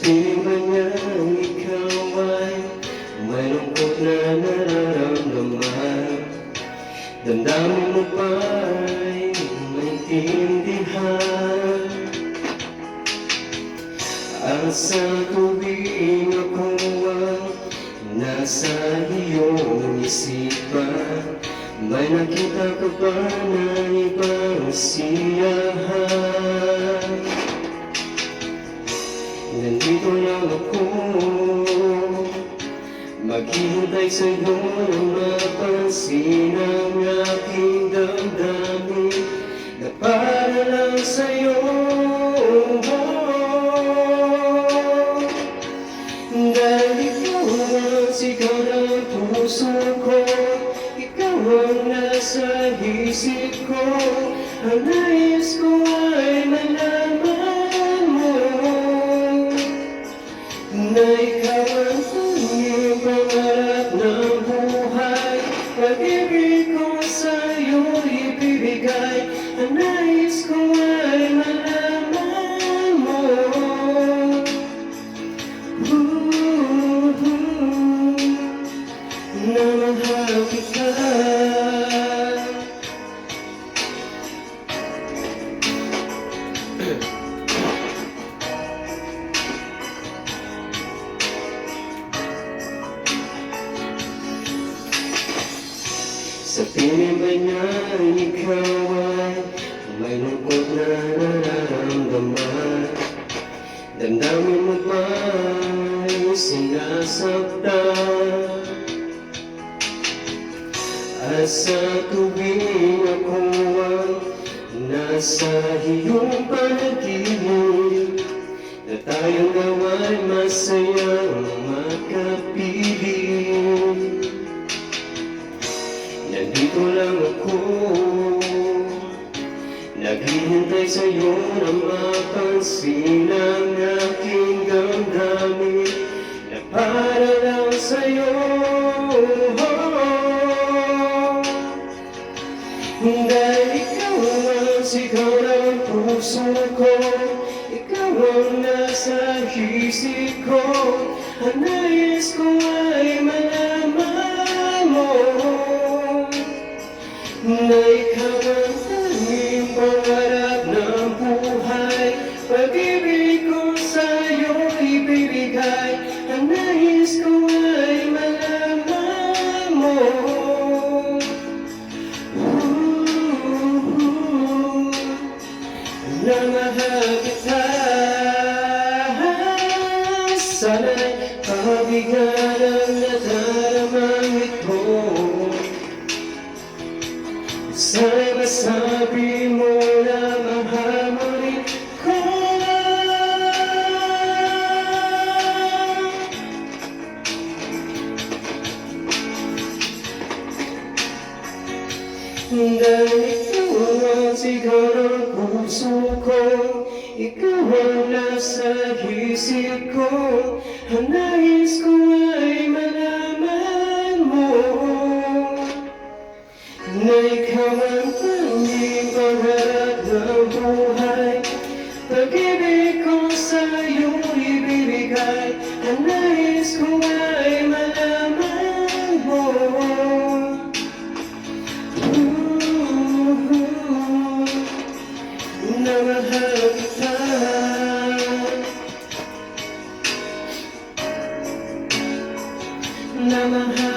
piling ba niyang ikaw ay may lungkot na nararamdaman? Damdamin mo ba'y maintindihan? At sa tuwing ako ang nasa iyong isipan, may nakita ka ba na ibang siyahan? Nandito lang ako, maghihintay sa'yo na mapansin ang aking damdamin na para lang sa'yo. Dahil ikaw ang sigaw ng puso ko, ikaw ang nasa isip ko, ang nais ko ay malaman mo na ikaw ang tanging pangarap ng buhay. Pag-ibig ko sa'yo ibibigay, ang nais ko ay malaman mo na mahal kita. Sa piling ba niya ikaw ay may lungkot na nararamdaman? Damdamin mo ba'y sinasaktan? At sa tuwing ako ang nasa iyong panaginip, na tayong gawa'y masayang makapiling. Nandito lang ako, naghihintay sa'yo na mapansin ang aking damdamin na para lang sa'yo. Dahil ikaw ang sigaw ng puso ko, ikaw ang nasa isip ko, ang nais ko ay malaman mo na ikaw ang tanging pangarap ng buhay. Pag-ibig ko sa'yo ibibigay, ang nais ko ay malaman mo na mahal kita. Sana'y pabigan ang nadaramang ito, sana'y masabi mo na mahal mo rin ko. Dahil ikaw ang sigaw ng puso ko, ikaw ang nasa isip ko, ang nais ko ay malaman mo na ikaw ang tanging pangarap ng buhay. Pag-ibig ko sa'yo ibibigay, ang nais ko ay malaman mo na mahal kita. Na mahal